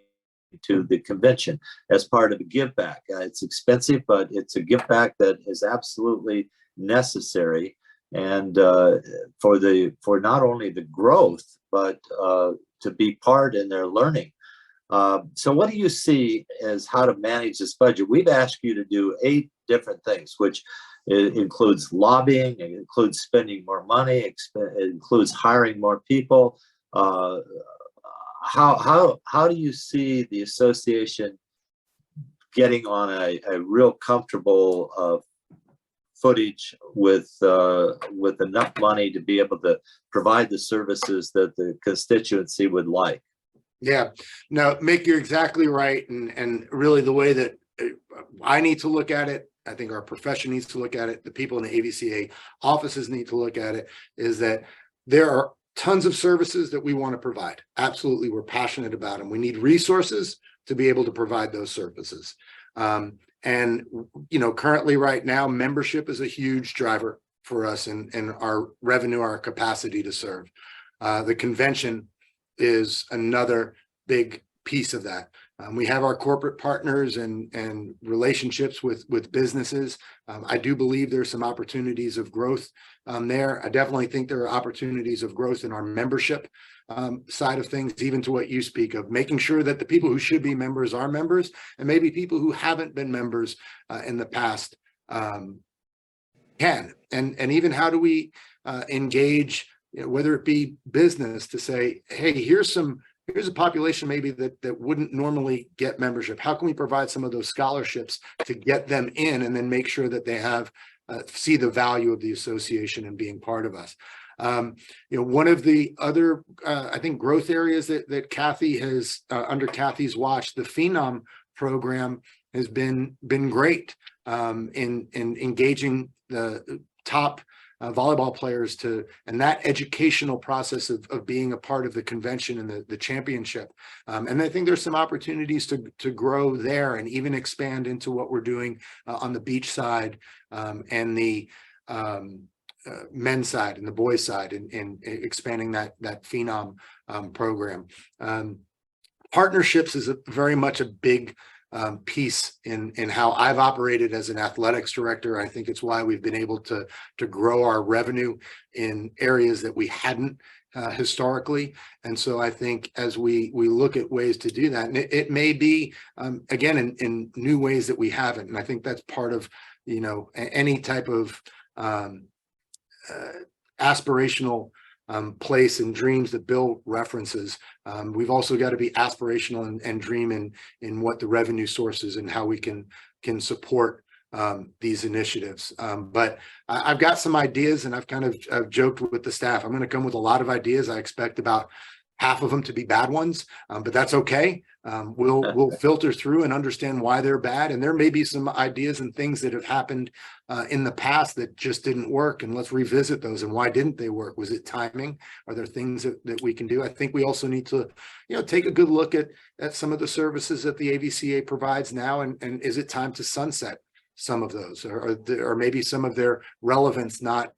to the convention as part of a give back. It's expensive, but it's a give back that is absolutely necessary, and for not only the growth, but to be part in their learning. So what do you see as how to manage this budget? We've asked you to do 8 different things, which it includes lobbying, it includes spending more money, it includes hiring more people. How do you see the association getting on a real comfortable footage with enough money to be able to provide the services that the constituency would like? Yeah, no, Mick, you're exactly right. And really the way that I need to look at it, I think our profession needs to look at it, the people in the AVCA offices need to look at it, is that there are tons of services that we want to provide. Absolutely, we're passionate about them. We need resources to be able to provide those services. And, you know, currently right now, membership is a huge driver for us and our revenue, our capacity to serve. The convention is another big piece of that. We have our corporate partners and relationships with businesses. I do believe there's some opportunities of growth there. I definitely think there are opportunities of growth in our membership side of things, even to what you speak of, making sure that the people who should be members are members, and maybe people who haven't been members in the past can. And even how do we engage, you know, whether it be business, to say, hey, here's a population maybe that wouldn't normally get membership. How can we provide some of those scholarships to get them in, and then make sure that they have see the value of the association and being part of us? You know, one of the other I think growth areas that Kathy has under Kathy's watch, the Phenom program has been great in engaging the top volleyball players and that educational process of being a part of the convention and the championship. And I think there's some opportunities to grow there and even expand into what we're doing on the beach side and the men's side and the boys side, and expanding that Phenom program. Partnerships is very much a big piece in how I've operated as an athletics director. I think it's why we've been able to grow our revenue in areas that we hadn't historically. And so I think as we look at ways to do that, and it may be again in new ways that we haven't. And I think that's part of, you know, any type of aspirational place and dreams that Bill references. We've also got to be aspirational and dream in what the revenue sources and how we can support these initiatives. But I've got some ideas, and I've joked with the staff. I'm going to come with a lot of ideas. I expect about half of them to be bad ones, but that's okay. We'll filter through and understand why they're bad. And there may be some ideas and things that have happened in the past that just didn't work. And let's revisit those. And why didn't they work? Was it timing? Are there things that we can do? I think we also need to, you know, take a good look at some of the services that the AVCA provides now. And is it time to sunset some of those, or maybe some of their relevance not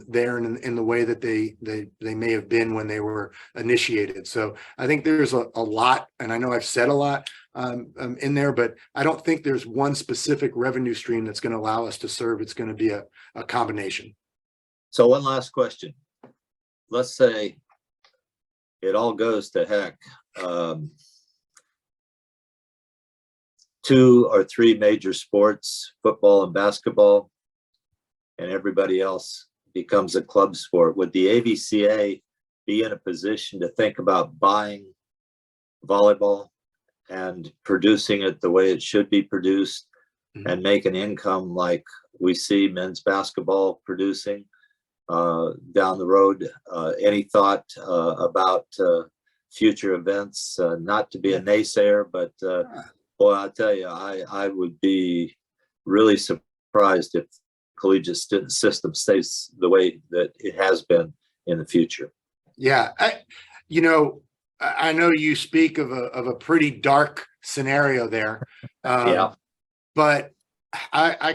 there in the way that they may have been when they were initiated. So I think there's a lot, and I know I've said a lot in there, but I don't think there's one specific revenue stream that's going to allow us to serve. It's going to be a combination. So one last question. let's say it all goes to heck. 2 or 3 major sports, football and basketball, and everybody else becomes a club sport. Would the AVCA be in a position to think about buying volleyball and producing it the way it should be produced and make an income like we see men's basketball producing down the road? Any thought about future events? Not to be a naysayer, but boy, I'll tell you, I would be really surprised if collegiate system stays the way that it has been in the future. Yeah, I know you speak of a pretty dark scenario there. Yeah. But I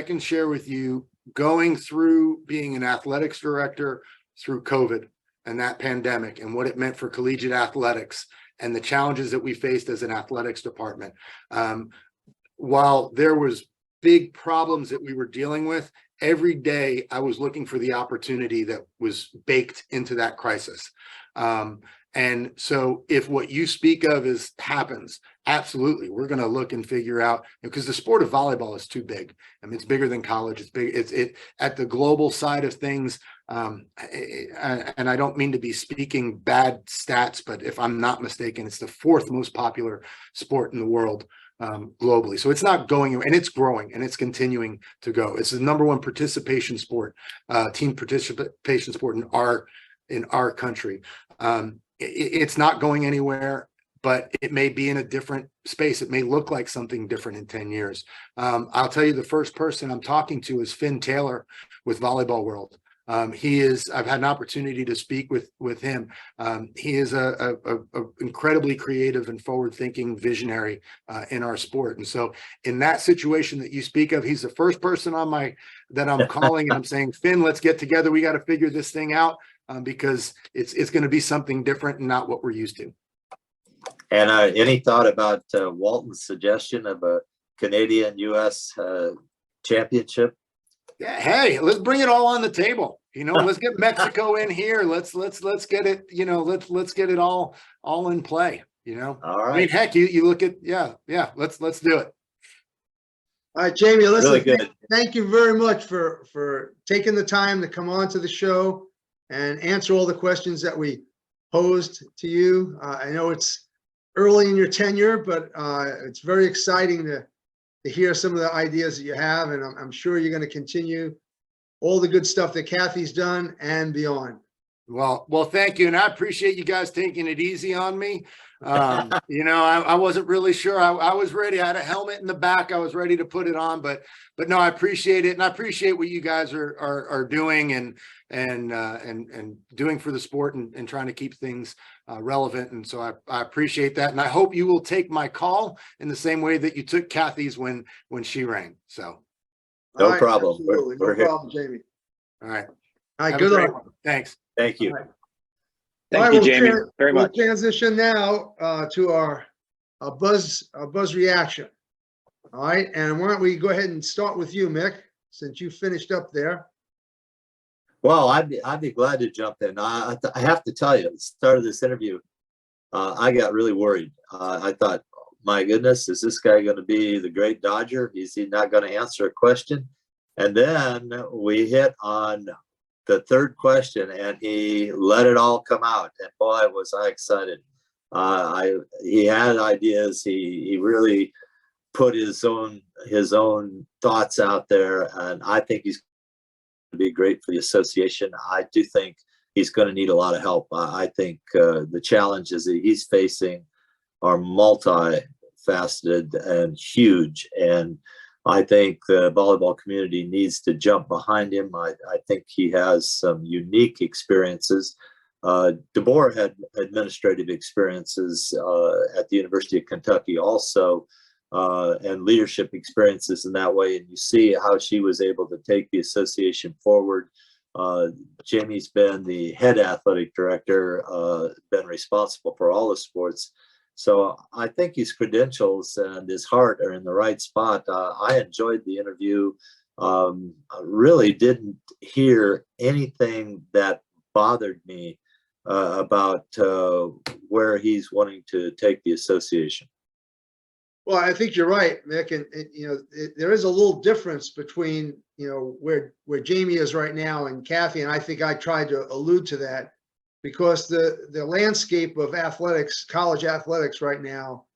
can share with you, going through being an athletics director through COVID and that pandemic and what it meant for collegiate athletics and the challenges that we faced as an athletics department. While there was big problems that we were dealing with, every day I was looking for the opportunity that was baked into that crisis. And so if what you speak of happens, absolutely, we're going to look and figure out, because the sport of volleyball is too big. I mean, it's bigger than college. It's big. It at the global side of things. And I don't mean to be speaking bad stats, but if I'm not mistaken, it's the 4th most popular sport in the world globally. So it's not going, and it's growing, and it's continuing to go. It's the #1 participation sport, team participation sport in our country. It's not going anywhere, but it may be in a different space. It may look like something different in 10 years. I'll tell you, the first person I'm talking to is Finn Taylor with Volleyball World. I've had an opportunity to speak with him. He is a incredibly creative and forward-thinking visionary in our sport. And so in that situation that you speak of, he's the first person that I'm calling, and I'm saying, Finn, let's get together. We got to figure this thing out, because it's going to be something different and not what we're used to. And any thought about Walton's suggestion of a Canadian-US championship? Yeah, hey, let's bring it all on the table. Let's get Mexico in here. Let's get it. Let's get it all in play. All right. I mean, heck, you look at Let's do it. All right, Jamie, listen, Really good. thank you very much for taking the time to come on to the show and answer all the questions that we posed to you. I know it's early in your tenure, but it's very exciting to hear some of the ideas that you have, and I'm sure you're going to continue all the good stuff that Kathy's done and beyond. Well, thank you. And I appreciate you guys taking it easy on me. I wasn't really sure. I was ready. I had a helmet in the back. I was ready to put it on, but no, I appreciate it. And I appreciate what you guys are doing and doing for the sport and trying to keep things relevant. And so I appreciate that. And I hope you will take my call in the same way that you took Kathy's when she rang. So. No All right, problem. absolutely. We're No here. problem, Jamie. All right. All right, Have a good great luck. one. Thanks. Thank you. All right. Thank All you, right, Jamie, very we'll much. transition now to our buzz reaction. All right, and why don't we go ahead and start with you, Mick, since you finished up there. Well, I'd be glad to jump in. I have to tell you, at the start of this interview, I got really worried. I thought, my goodness, is this guy going to be the great Dodger? Is he not going to answer a question? And then we hit on the 3rd question, and he let it all come out. And boy, was I excited. He had ideas. He really put his own thoughts out there, and I think he's going to be great for the association. I do think he's going to need a lot of help. I think the challenges that he's facing are multifaceted and huge, and I think the volleyball community needs to jump behind him. I think he has some unique experiences. DeBoer had administrative experiences at the University of Kentucky also, and leadership experiences in that way. And you see how she was able to take the association forward. Jamie's been the head athletic director, been responsible for all the sports. So I think his credentials and his heart are in the right spot. I enjoyed the interview. I really didn't hear anything that bothered me about where he's wanting to take the association. Well, I think you're right, Mick, and there is a little difference between where Jamie is right now and Kathy, and I think I tried to allude to that because the landscape of athletics, college athletics right now,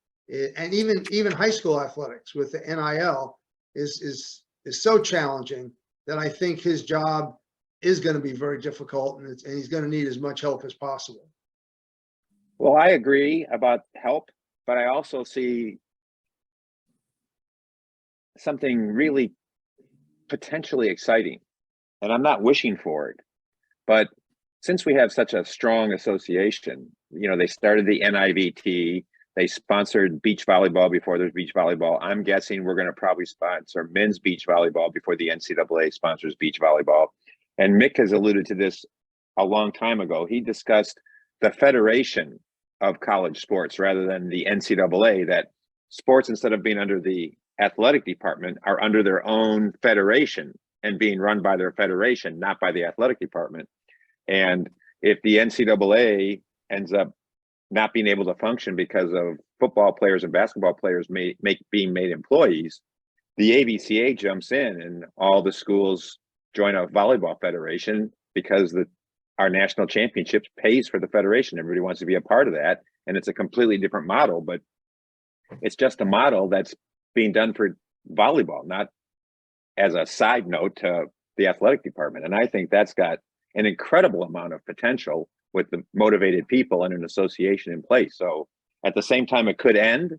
and even high school athletics with the NIL is so challenging that I think his job is going to be very difficult, and he's going to need as much help as possible. Well, I agree about help, but I also see something really potentially exciting, and I'm not wishing for it, but since we have such a strong association, they started the NIVT, they sponsored beach volleyball before there's beach volleyball. I'm guessing we're going to probably sponsor men's beach volleyball before the NCAA sponsors beach volleyball. And Mick has alluded to this a long time ago. He discussed the federation of college sports rather than the NCAA, that sports, instead of being under the athletic department, are under their own federation and being run by their federation, not by the athletic department. And if the NCAA ends up not being able to function because of football players and basketball players being made employees, the AVCA jumps in and all the schools join a volleyball federation because our national championships pays for the federation. Everybody wants to be a part of that. And it's a completely different model, but it's just a model that's being done for volleyball, not as a side note to the athletic department. And I think that's got an incredible amount of potential with the motivated people and an association in place. So at the same time, it could end.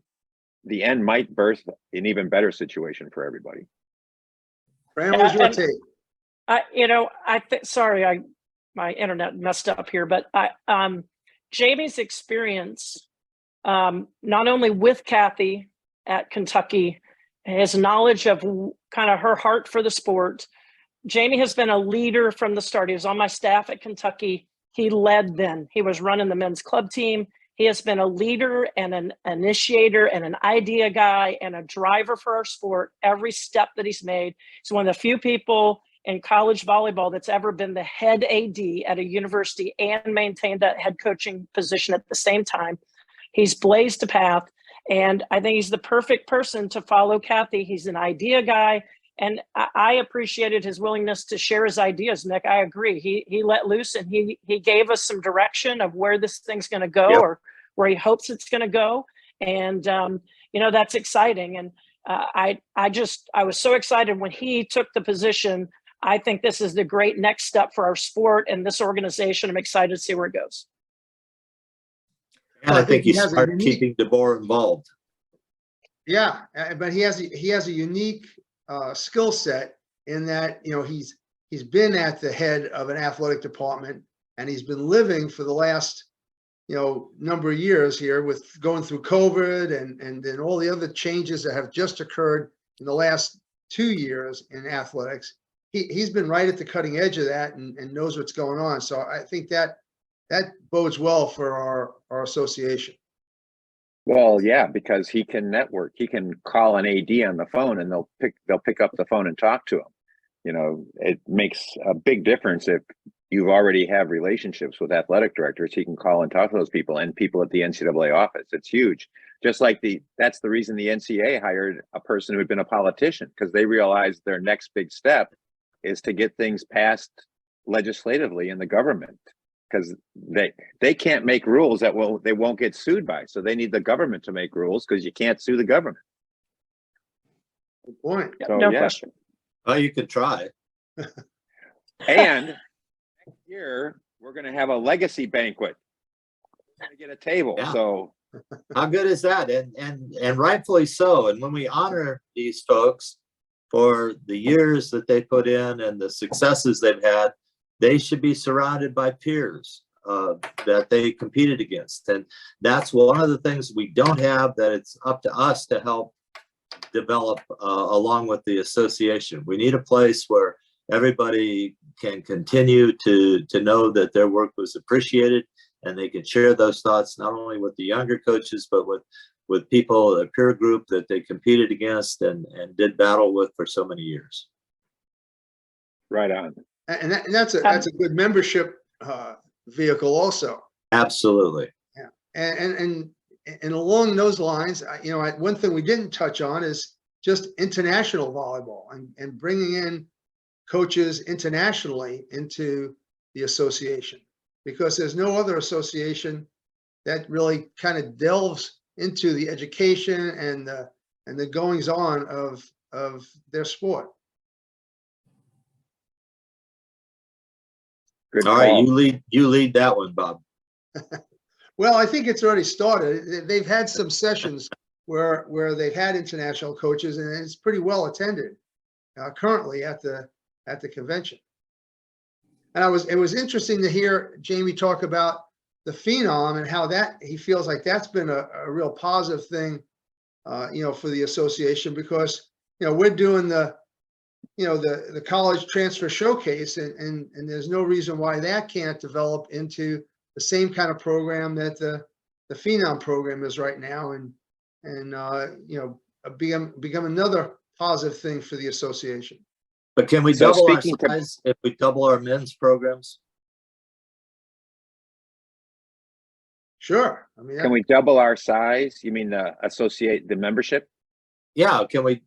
The end might birth an even better situation for everybody. Fran, what's your take? Sorry, my internet messed up here, but Jamie's experience, not only with Kathy at Kentucky, his knowledge of kind of her heart for the sport. Jamie has been a leader from the start. He was on my staff at Kentucky. He led then. He was running the men's club team. He has been a leader and an initiator and an idea guy and a driver for our sport every step that he's made. He's one of the few people in college volleyball that's ever been the head AD at a university and maintained that head coaching position at the same time. He's blazed a path, and I think he's the perfect person to follow Kathy. He's an idea guy, and I appreciated his willingness to share his ideas, Nick. I agree. He let loose, and he gave us some direction of where this thing's going to go, Yep. or where he hopes it's going to go. And, that's exciting. And I was so excited when he took the position. I think this is the great next step for our sport and this organization. I'm excited to see where it goes. And I think he's smart keeping DeBoer involved. Yeah, but he has a unique skill set in that he's been at the head of an athletic department, and he's been living for the last number of years here with going through COVID and then all the other changes that have just occurred in the last 2 years in athletics. He's been right at the cutting edge of that and knows what's going on. So I think that bodes well for our association. Well, yeah, because he can network. He can call an AD on the phone, and they'll pick up the phone and talk to him. It makes a big difference if you already have relationships with athletic directors. He can call and talk to those people and people at the NCAA office. It's huge. Just like that's the reason the NCAA hired a person who had been a politician, because they realized their next big step is to get things passed legislatively in the government, because they can't make rules that they won't get sued by. So they need the government to make rules, because you can't sue the government. Good point. So, No yeah. question. Well, you could try. And next year we're going to have a legacy banquet. We're going to get a table. Yeah. So How good is that? And rightfully so. And when we honor these folks for the years that they put in and the successes they've had, they should be surrounded by peers that they competed against. And that's one of the things we don't have, that it's up to us to help develop along with the association. We need a place where everybody can continue to know that their work was appreciated, and they can share those thoughts not only with the younger coaches, but with people, a peer group that they competed against and did battle with for so many years. right on. And that's a good membership vehicle also. Absolutely. And along those lines, one thing we didn't touch on is just international volleyball and bringing in coaches internationally into the association, because there's no other association that really kind of delves into the education and the goings on of their sport. Good All right, call. you lead that one, Bob. Well, I think it's already started. They've had some sessions where they've had international coaches, and it's pretty well attended currently at the convention. And it was interesting to hear Jamie talk about the Phenom and how that he feels like that's been a real positive thing, for the association, because we're doing the college transfer showcase, and there's no reason why that can't develop into the same kind of program that the Phenom program is right now, and become another positive thing for the association. But can we So double our speaking to- size if we double our men's programs? Sure. I mean, Can we double our size? You mean the membership? Yeah, can we,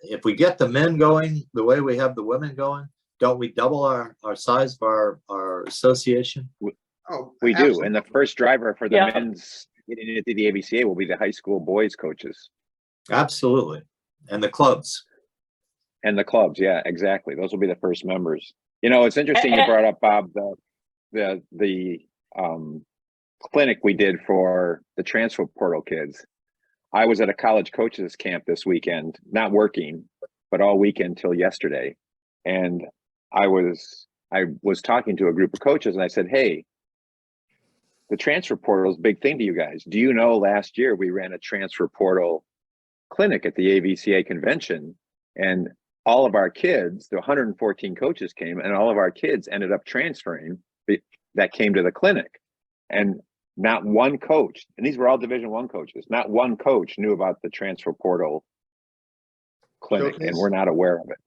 if we get the men going the way we have the women going, don't we double our size of our association? oh, We do. absolutely. And the first driver for the Yeah. men's getting into the AVCA will be the high school boys coaches Absolutely. And the clubs. and the clubs. Yeah, exactly. Those will be the first members. It's interesting you brought up, Bob, the clinic we did for the transfer portal kids. I was at a college coaches camp this weekend, not working, but all weekend till yesterday. And I was talking to a group of coaches, and I said, hey, the transfer portal is a big thing to you guys. Do you know last year we ran a transfer portal clinic at the AVCA convention, and all of our kids, the 114 coaches came, and all of our kids ended up transferring that came to the clinic. And not one coach, and these were all Division I coaches, not one coach knew about the transfer portal clinic, Showcase. and we're not aware of it.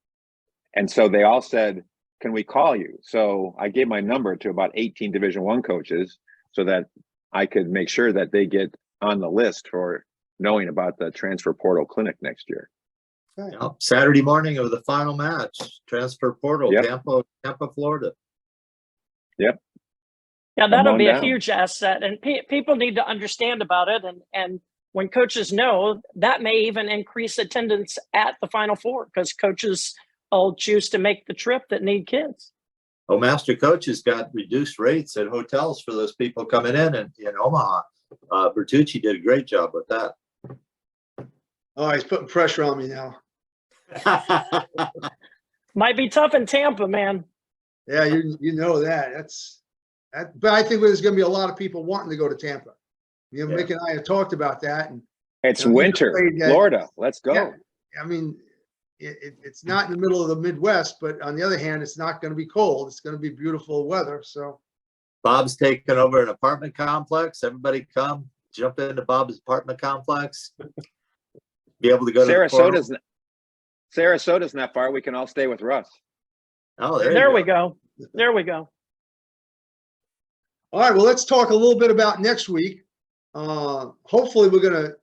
And so they all said, can we call you? So I gave my number to about 18 Division I coaches so that I could make sure that they get on the list for knowing about the transfer portal clinic next year. Okay. Yep. Saturday morning of the final match, transfer portal, Yep. Tampa, Florida. Yeah, Come that'll on be a down. huge asset, and people need to understand about it. And when coaches know, that may even increase attendance at the Final Four, because coaches will choose to make the trip that need kids. Oh, MasterCoaches got reduced rates at hotels for those people coming in Omaha. Bertucci did a great job with that. Oh, he's putting pressure on me now. Might be tough in Tampa, man. Yeah, you know that. But I think there's going to be a lot of people wanting to go to Tampa. Yeah. Mick and I have talked about that, and It's he's winter, afraid that- Florida. Let's go. Yeah. I mean, it's not in the middle of the Midwest, but on the other hand, it's not going to be cold. It's going to be beautiful weather. So Bob's taking over an apartment complex. Everybody come, jump into Bob's apartment complex. Be able to go to the portal. Sarasota's not far. We can all stay with Russ. Oh, There we go. There we go. all right, well, let's talk a little bit about next week. Hopefully we're going to,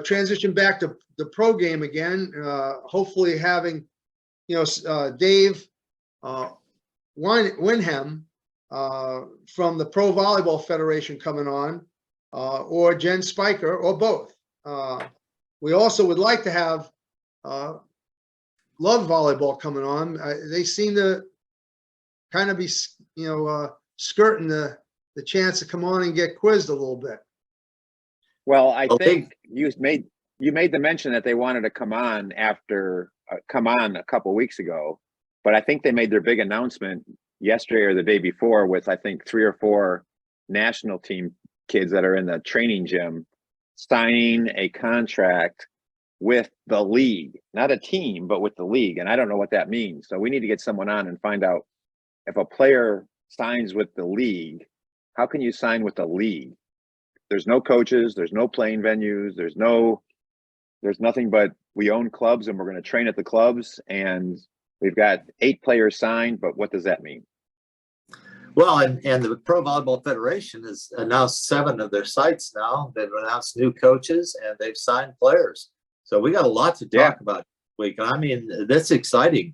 transition back to the pro game again. Hopefully having, Dave Winham from the Pro Volleyball Federation coming on, or Jen Spiker, or both. We also would like to have Love Volleyball coming on. They seem to kind of be, skirting the chance to come on and get quizzed a little bit. Well, I Okay. think you made the mention that they wanted to come on a couple of weeks ago, but I think they made their big announcement yesterday or the day before with, I think, 3 or 4 national team kids that are in the training gym signing a contract with the league, not a team, but with the league. And I don't know what that means. So we need to get someone on and find out, if a player signs with the league, how can you sign with the league? There's no coaches, there's no playing venues, there's nothing, but we own clubs and we're going to train at the clubs, and we've got 8 players signed, but what does that mean? Well, and the Pro Volleyball Federation has announced 7 of their sites now. They've announced new coaches and they've signed players. So we got a lot to talk about this week. I mean, that's exciting.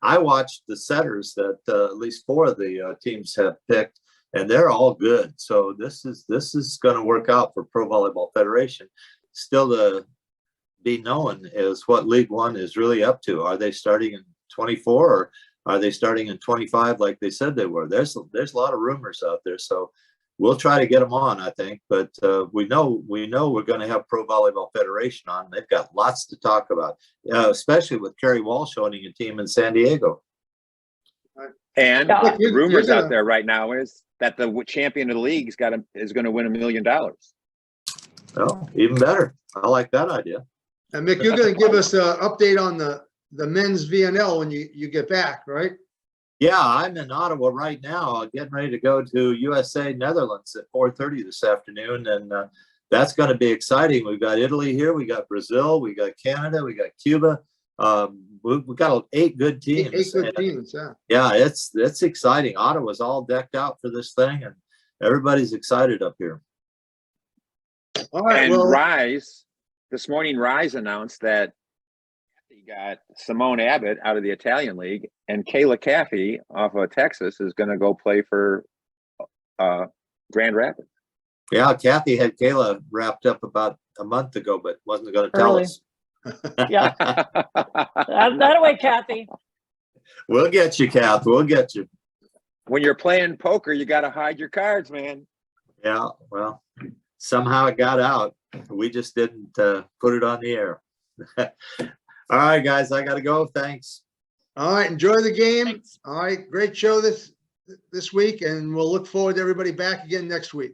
I watched the setters that at least 4 of the teams have picked, and they're all good. So this is going to work out for Pro Volleyball Federation. Still to be known is what League One is really up to. Are they starting in 24 or are they starting in 25 like they said they were? There's a lot of rumors out there, so we'll try to get them on, I think. But we know we're going to have Pro Volleyball Federation on. They've got lots to talk about, especially with Kerry Walsh owning a team in San Diego. And Yeah. the rumors You're out gonna- there right now is that the champion of the league is going to win $1 million. Oh, even better. I like that idea. And Mick, you're gonna give us an update on the men's VNL when you get back, right? Yeah, I'm in Ottawa right now, getting ready to go to USA Netherlands at 4:30 this afternoon, and that's going to be exciting. We've got Italy here, we got Brazil, we got Canada, we got Cuba. We've got 8 good teams. 8 good and, teams, yeah. yeah, it's exciting. Ottawa's all decked out for this thing, and everybody's excited up here. All right, And well, Rise, this morning, Rise announced that he got Simone Abbott out of the Italian league, and Kayla Caffey off of Texas is going to go play for Grand Rapids. Yeah, Kathy had Kayla wrapped up about a month ago, but wasn't going to tell Early. us. Yeah. That away, Kathy. We'll get you, Kath. We'll get you. When you're playing poker, you got to hide your cards, man. Yeah, well, somehow it got out. We just didn't put it on the air. All right, guys, I got to go. Thanks. all right, enjoy the game. Thanks. All right, great show this week, and we'll look forward to everybody back again next week.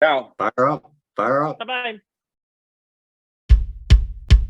Ciao. Fire up. Fire up. Bye-bye.